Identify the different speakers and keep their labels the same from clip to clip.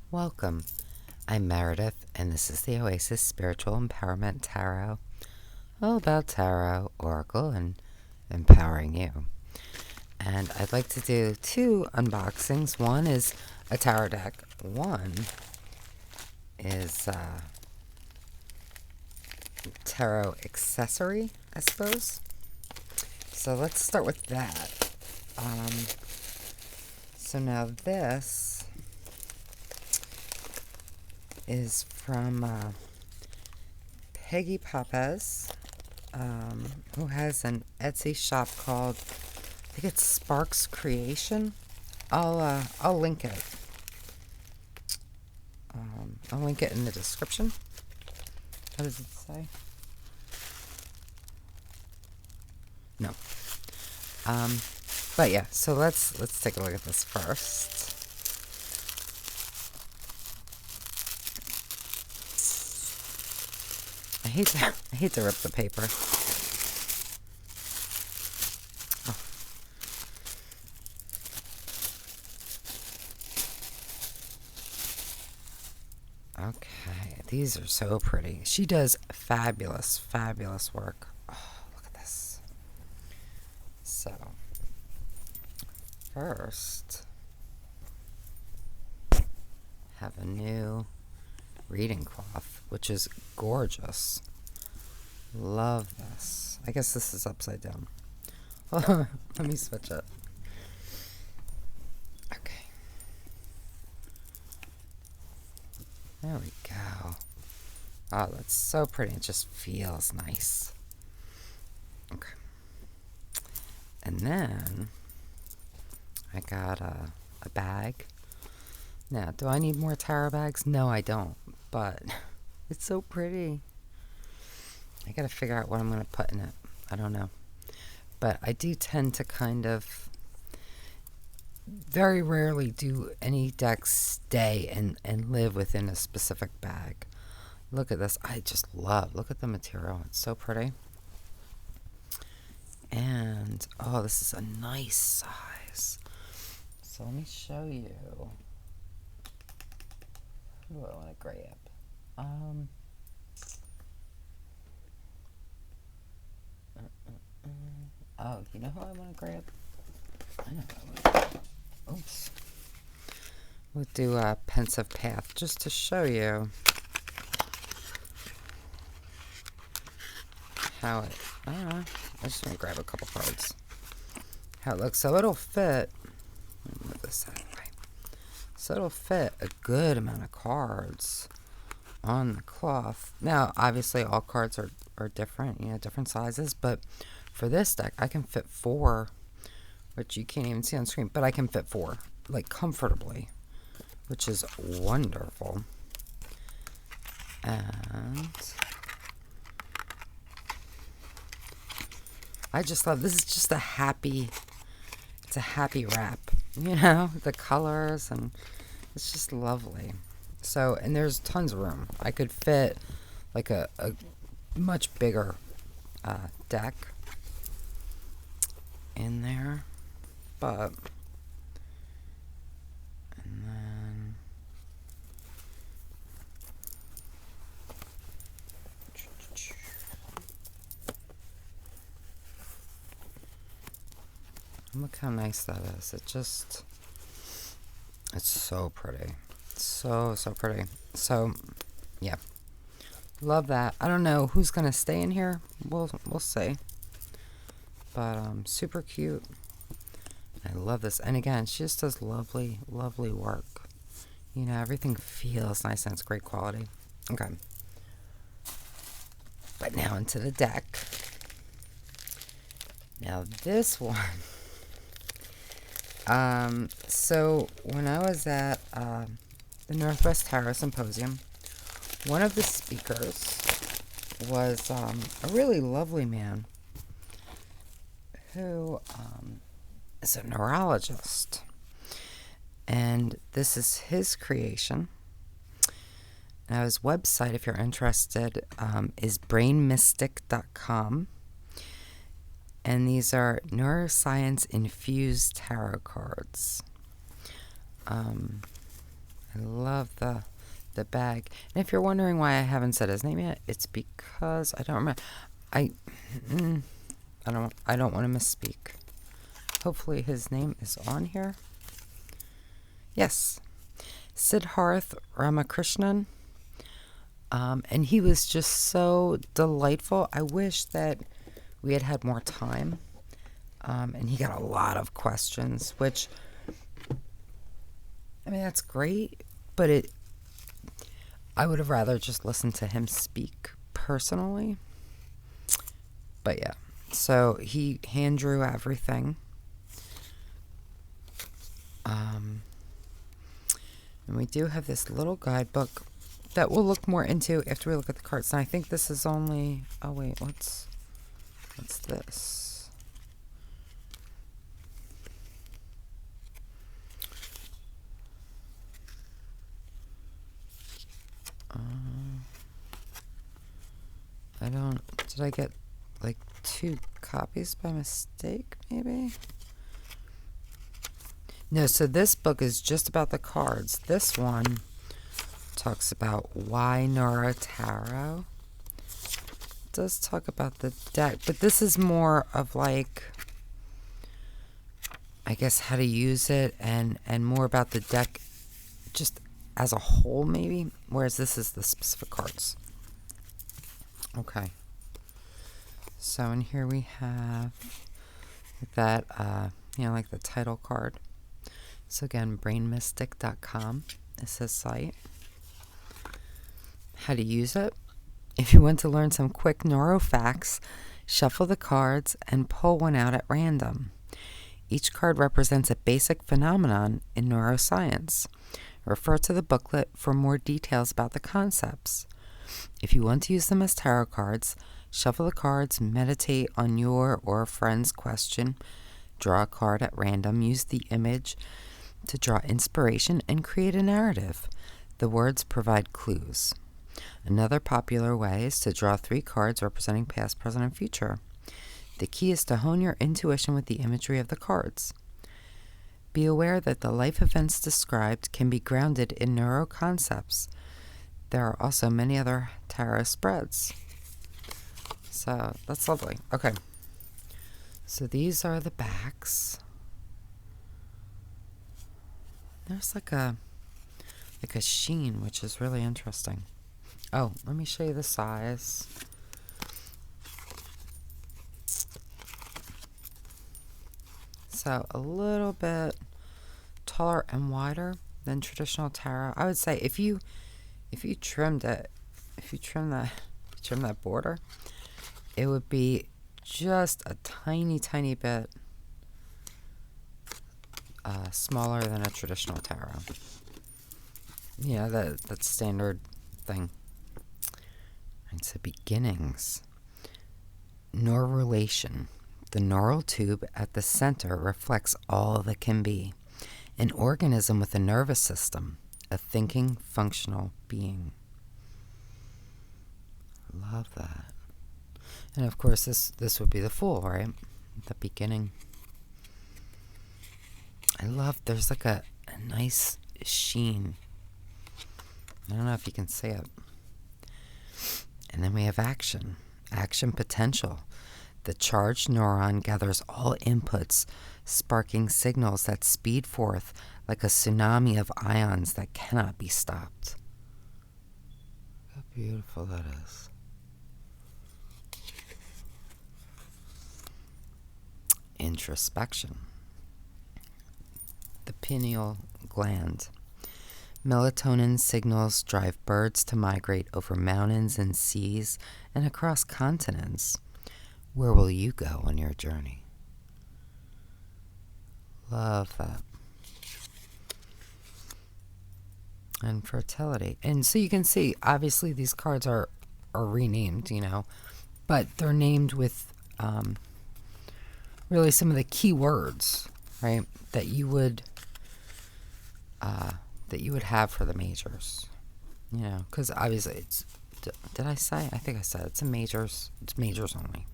Speaker 1: Welcome. I'm Meredith, and this is the Oasis Spiritual Empowerment Tarot. All about tarot, oracle, and empowering you. And I'd like to do two unboxings. One is a tarot deck. One is tarot accessory, I suppose. So let's start with that. So now this is from Peggy Papez, who has an Etsy shop called, I think it's SparxCreation. I'll link it. I'll link it in the description. What does it say? No. But yeah, so let's take a look at this first. I hate to rip the paper. Oh. Okay, these are so pretty. She does fabulous work. Oh, look at this. So, first, have a new reading cloth, which is gorgeous. Love this. I guess this is upside down. Let me switch it. Okay. There we go. Oh, that's so pretty. It just feels nice. Okay. And then I got a bag. Now, do I need more tarot bags? No, I don't. But it's so pretty. I gotta figure out what I'm gonna put in it. I don't know. But I do tend to kind of very rarely do any decks stay and live within a specific bag. Look at this. I just love. Look at the material. It's so pretty. And, oh, this is a nice size. So let me show you. What do I want to grab? Oh, you know who I want to grab? I know who I want to grab. Oops. We'll do a Pensive Path just to show you how it, I just want to grab a couple cards. How it looks. So it'll fit. Let me move this out of the way. So it'll fit a good amount of cards on the cloth. Now, obviously, all cards are different, different sizes. But for this deck, I can fit 4, which you can't even see on screen. But I can fit 4, like, comfortably, which is wonderful. And I just love, this is just a happy wrap, the colors, and it's just lovely. So, and there's tons of room. I could fit like a much bigger deck in there, but, and then look how nice that is. It's so pretty. So pretty. So, yeah. Love that. I don't know who's going to stay in here. We'll see. But, super cute. I love this. And again, she just does lovely work. Everything feels nice and it's great quality. Okay. But now into the deck. Now this one. So when I was at the Northwest Tarot Symposium, one of the speakers was a really lovely man who is a neurologist. And this is his creation. Now his website, if you're interested, is brainmystic.com. And these are neuroscience-infused tarot cards. I love the bag. And if you're wondering why I haven't said his name yet, it's because I don't remember. I don't want to misspeak. Hopefully his name is on here. Yes, Siddharth Ramakrishnan. And he was just so delightful. I wish that we had had more time. And he got a lot of questions, which, I mean, that's great, but I would have rather just listened to him speak personally. But yeah, so he hand drew everything. And we do have this little guidebook that we'll look more into after we look at the cards. And I think this is only, oh wait, what's this? Did I get like 2 copies by mistake, maybe? No, so this book is just about the cards. This one talks about why Neuro Tarot. It does talk about the deck, but this is more of like, I guess, how to use it and more about the deck just as a whole, maybe, whereas this is the specific cards. Okay. So in here we have that, like the title card. So again, brainmystic.com is his site. How to use it. If you want to learn some quick neuro facts, shuffle the cards and pull one out at random. Each card represents a basic phenomenon in neuroscience. Refer to the booklet for more details about the concepts. If you want to use them as tarot cards, shuffle the cards, meditate on your or a friend's question, draw a card at random, use the image to draw inspiration and create a narrative. The words provide clues. Another popular way is to draw 3 cards representing past, present, and future. The key is to hone your intuition with the imagery of the cards. Be aware that the life events described can be grounded in neuro concepts. There are also many other tarot spreads. So that's lovely. Okay. So these are the backs. There's like a sheen, which is really interesting. Oh, let me show you the size. So a little bit taller and wider than traditional tarot. I would say if you trim that border, it would be just a tiny bit smaller than a traditional tarot. That standard thing. And so beginnings. Neurulation. The neural tube at the center reflects all that can be. An organism with a nervous system. A thinking, functional being. Love that. And of course this would be the Fool, right? The beginning. I love, there's like a nice sheen. I don't know if you can see it. And then we have action. Action potential. The charged neuron gathers all inputs, sparking signals that speed forth like a tsunami of ions that cannot be stopped. How beautiful that is. Introspection. The pineal gland. Melatonin signals drive birds to migrate over mountains and seas and across continents. Where will you go on your journey? Love that. And fertility. And so you can see, obviously these cards are renamed, but they're named with really some of the key words, right, that you would have for the majors, because obviously it's, did I say? I think I said it's majors only.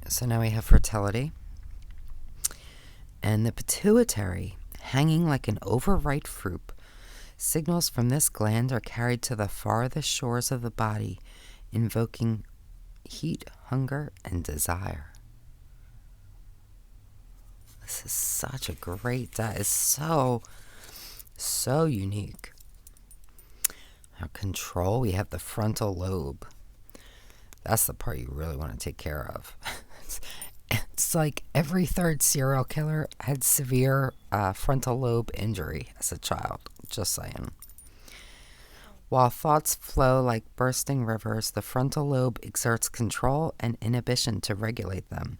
Speaker 1: So now we have fertility. And the pituitary, hanging like an overripe fruit, Signals from this gland are carried to the farthest shores of the body, invoking heat, hunger, and desire. This is such a great, that is so unique. Now, control, we have the frontal lobe. That's the part you really want to take care of. It's like every third serial killer had severe frontal lobe injury as a child. Just saying. While thoughts flow like bursting rivers, the frontal lobe exerts control and inhibition to regulate them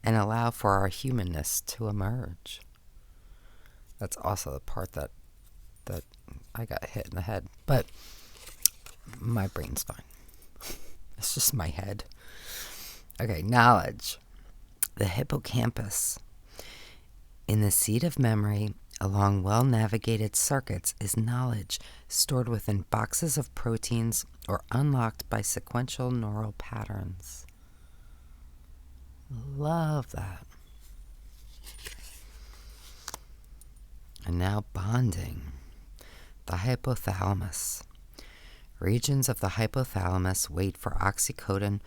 Speaker 1: and allow for our humanness to emerge. That's also the part that I got hit in the head. But my brain's fine. It's just my head. Okay, knowledge. The hippocampus. In the seat of memory, along well-navigated circuits, is knowledge stored within boxes of proteins or unlocked by sequential neural patterns. Love that. And now bonding. The hypothalamus. Regions of the hypothalamus wait for oxytocin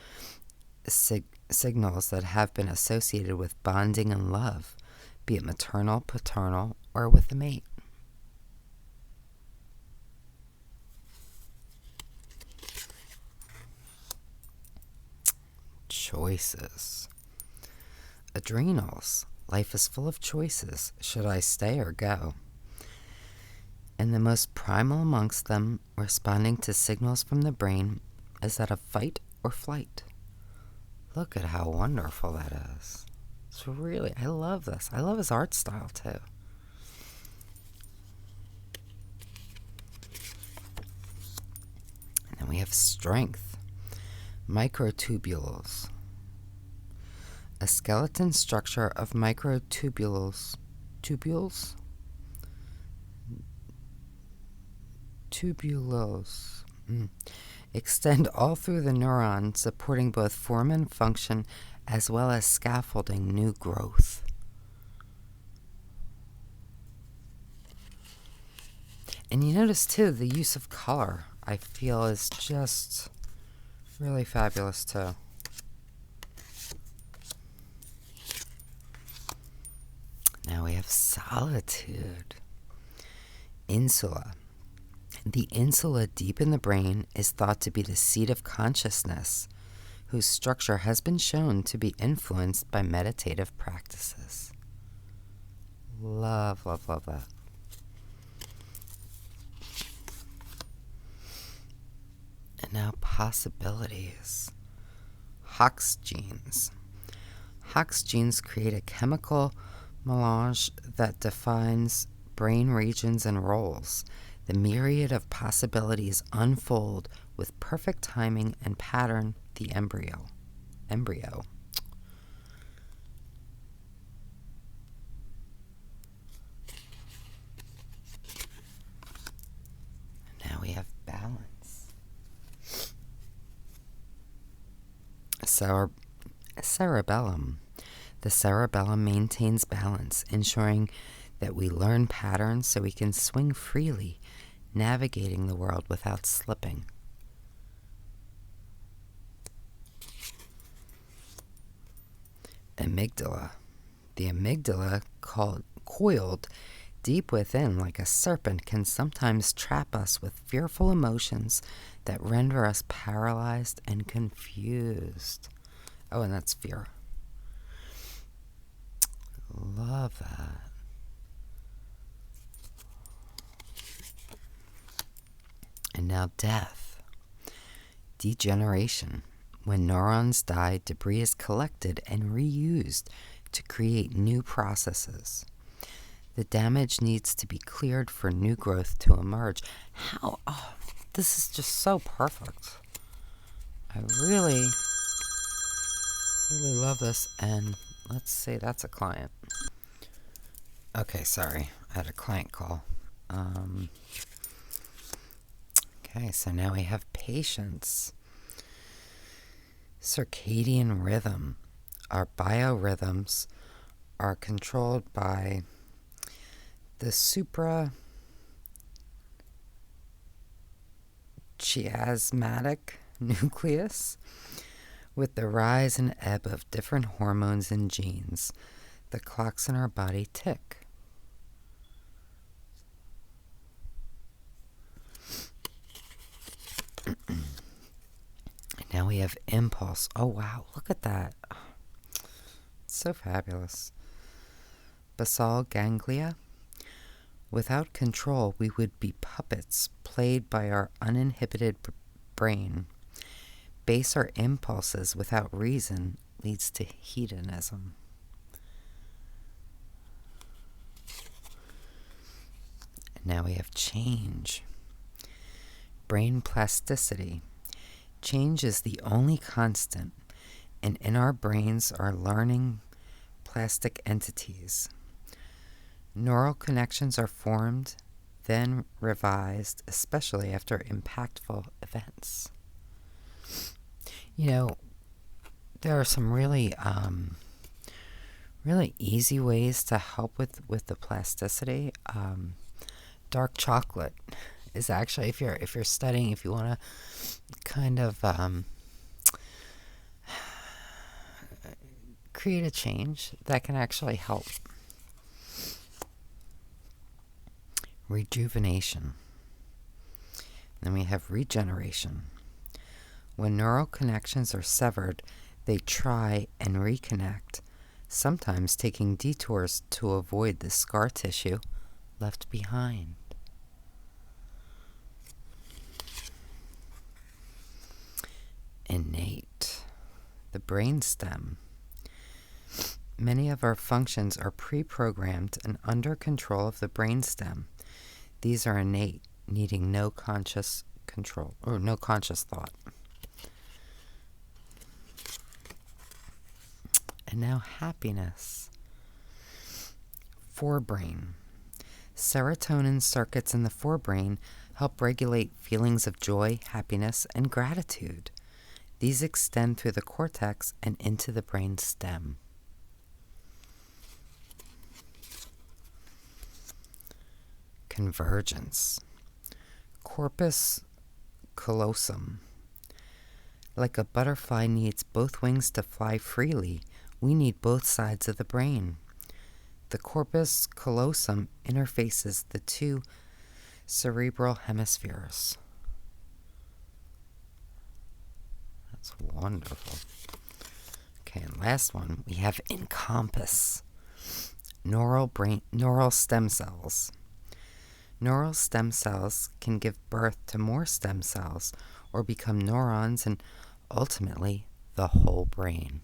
Speaker 1: signals that have been associated with bonding and love, be it maternal, paternal, or with a mate. Choices. Adrenals. Life is full of choices. Should I stay or go? And the most primal amongst them, responding to signals from the brain, is that of fight or flight. Look at how wonderful that is. It's really, I love this. I love his art style too. And then we have strength. Microtubules. A skeleton structure of microtubules. Tubules? Tubules. Extend all through the neuron, supporting both form and function, as well as scaffolding new growth. And you notice too, the use of color, I feel, is just really fabulous too. Now we have solitude. Insula. The insula deep in the brain is thought to be the seat of consciousness, whose structure has been shown to be influenced by meditative practices. Love, love, love that. And now possibilities. Hox genes. Hox genes create a chemical melange that defines brain regions and roles. The myriad of possibilities unfold with perfect timing and pattern the embryo. Now we have balance. Cerebellum. The cerebellum maintains balance, ensuring that we learn patterns so we can swing freely, navigating the world without slipping. Amygdala. The amygdala, coiled deep within like a serpent, can sometimes trap us with fearful emotions that render us paralyzed and confused. Oh, and that's fear. Love that. And now death. Degeneration. When neurons die, debris is collected and reused to create new processes. The damage needs to be cleared for new growth to emerge. This is just so perfect. I really, really love this. And let's say that's a client. Okay, sorry. I had a client call. Okay, so now we have patience. Circadian rhythm. Our biorhythms are controlled by the chiasmatic nucleus with the rise and ebb of different hormones and genes. The clocks in our body tick. Now we have impulse. Oh, wow. Look at that. So fabulous. Basal ganglia. Without control, we would be puppets played by our uninhibited brain. Base our impulses without reason leads to hedonism. And now we have change. Brain plasticity. Change is the only constant, and in our brains are learning plastic entities. Neural connections are formed, then revised, especially after impactful events. You know, there are some really easy ways to help with the plasticity. Dark chocolate is actually, if you're studying, if you want to kind of create a change, that can actually help. Rejuvenation. Then we have regeneration. When neural connections are severed, they try and reconnect, sometimes taking detours to avoid the scar tissue left behind. Innate. The brainstem. Many of our functions are pre-programmed and under control of the brainstem. These are innate, needing no conscious control or no conscious thought. And now happiness. Forebrain. Serotonin circuits in the forebrain help regulate feelings of joy, happiness, and gratitude. These extend through the cortex and into the brain stem. Convergence. Corpus callosum. Like a butterfly needs both wings to fly freely, we need both sides of the brain. The corpus callosum interfaces the two cerebral hemispheres. That's wonderful. Okay, and last one, we have encompass. Neural stem cells. Neural stem cells can give birth to more stem cells or become neurons and ultimately the whole brain.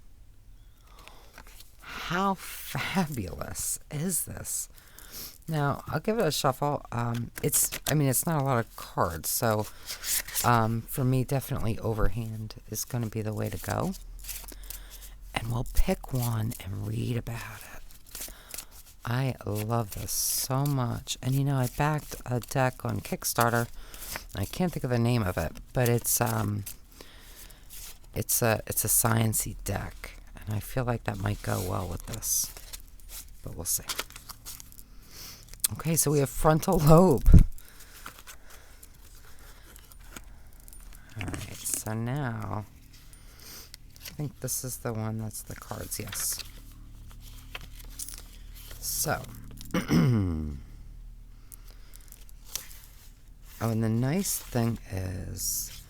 Speaker 1: How fabulous is this? Now, I'll give it a shuffle. It's not a lot of cards, so for me, definitely overhand is going to be the way to go. And we'll pick one and read about it. I love this so much. And you know, I backed a deck on Kickstarter. I can't think of the name of it, but it's a science-y deck. And I feel like that might go well with this. But we'll see. Okay, so we have frontal lobe. Alright, so now I think this is the one that's the cards, yes. So oh, and the nice thing is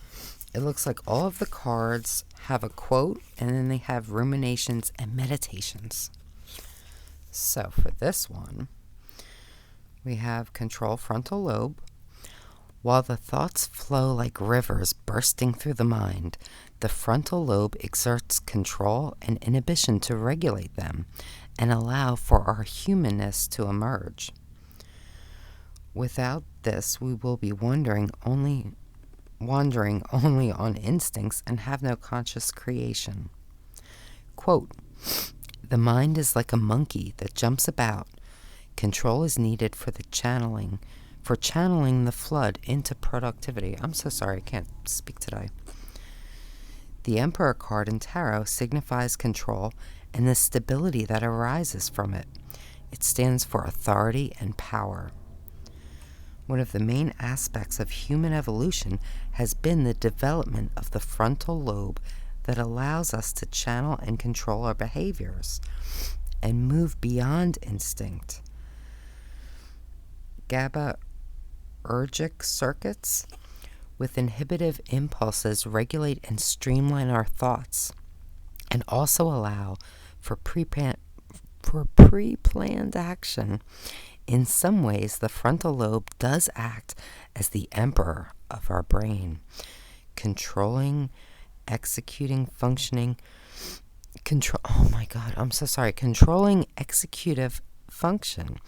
Speaker 1: it looks like all of the cards have a quote and then they have ruminations and meditations. So for this one, we have control frontal lobe. While the thoughts flow like rivers bursting through the mind, the frontal lobe exerts control and inhibition to regulate them and allow for our humanness to emerge. Without this, we will be wandering only on instincts and have no conscious creation. Quote, "The mind is like a monkey that jumps about. Control is needed for channeling the flood into productivity." I'm so sorry, I can't speak today. The Emperor card in Tarot signifies control and the stability that arises from it. It stands for authority and power. One of the main aspects of human evolution has been the development of the frontal lobe that allows us to channel and control our behaviors and move beyond instinct. GABAergic circuits with inhibitive impulses regulate and streamline our thoughts and also allow for pre-planned action. In some ways, the frontal lobe does act as the emperor of our brain, controlling, executing, functioning, controlling executive function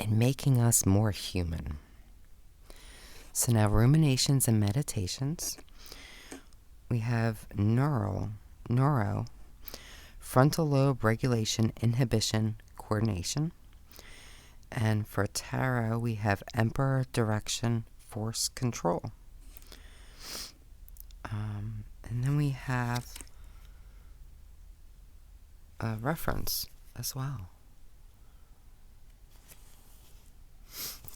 Speaker 1: and making us more human. So now ruminations and meditations. We have neuro, frontal lobe regulation, inhibition, coordination. And for tarot, we have emperor, direction, force, control. And then we have a reference as well.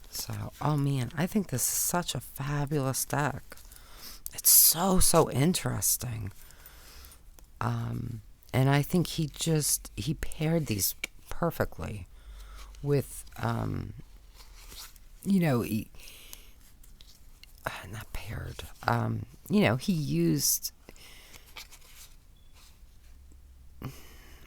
Speaker 1: So, oh man, I think this is such a fabulous deck. It's so interesting. And I think he paired these perfectly with, not paired. He used,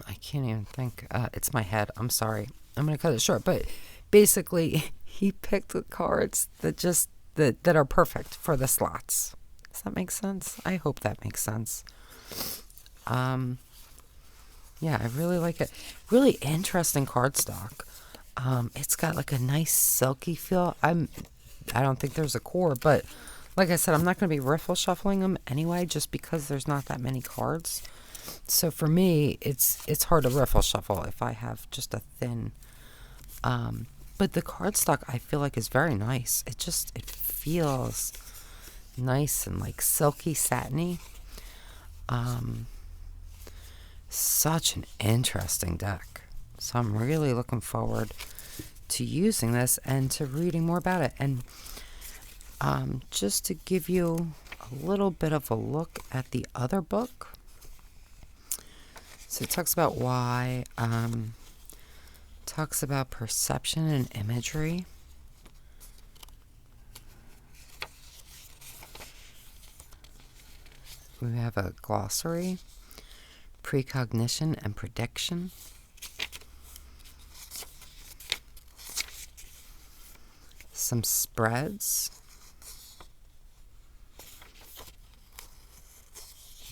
Speaker 1: I can't even think. It's my head. I'm sorry. I'm going to cut it short. But basically, he picked the cards that are perfect for the slots. Does that make sense? I hope that makes sense. Yeah, I really like it. Really interesting cardstock. It's got like a nice silky feel. I don't think there's a core, but like I said, I'm not going to be riffle shuffling them anyway, just because there's not that many cards. So for me, it's hard to riffle shuffle if I have just a thin. But the cardstock I feel like is very nice. It feels nice and like silky, satiny. Such an interesting deck. So I'm really looking forward to using this and to reading more about it. And just to give you a little bit of a look at the other book. So it talks about why, talks about perception and imagery. We have a glossary, precognition and prediction. Some spreads.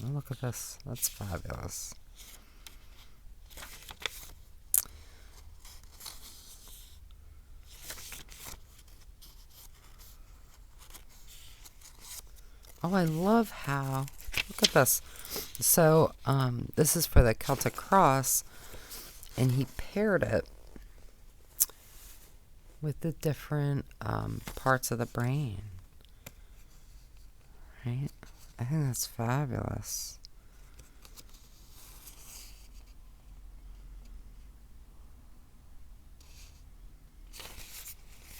Speaker 1: Oh, look at this. That's fabulous. Oh, I love how, look at this. So, this is for the Celtic Cross, and he paired it with the different parts of the brain. Right? I think that's fabulous.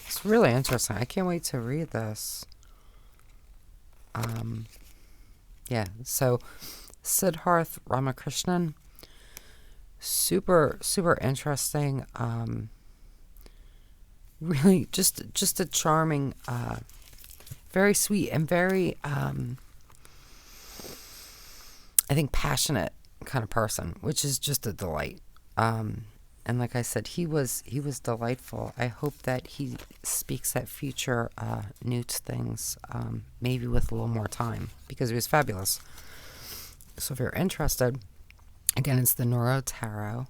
Speaker 1: It's really interesting. I can't wait to read this. Yeah, so Siddharth Ramakrishnan, super interesting. Really just a charming, very sweet and very I think passionate kind of person, which is just a delight. And like I said, he was delightful. I hope that he speaks at future Newt's things, maybe with a little more time, because he was fabulous. So if you're interested, again, it's the Neuro Tarot,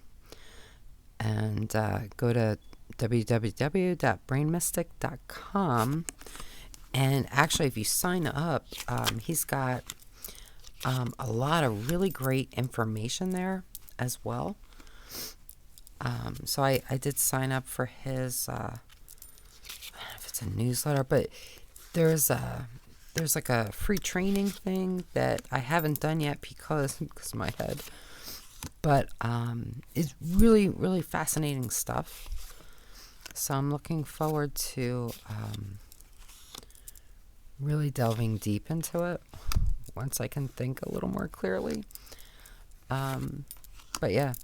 Speaker 1: and go to www.brainmystic.com, and actually, if you sign up, he's got a lot of really great information there as well. So I did sign up for his, I don't know if it's a newsletter, but there's like a free training thing that I haven't done yet because of my head. But it's really fascinating stuff. So I'm looking forward to really delving deep into it once I can think a little more clearly. But yeah.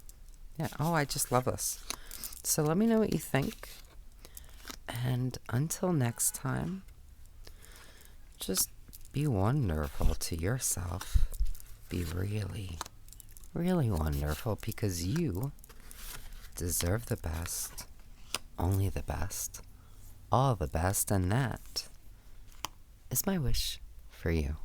Speaker 1: Oh, I just love this. So let me know what you think. And until next time, just be wonderful to yourself. Be really, really wonderful, because you deserve the best, only the best, all the best, and that is my wish for you.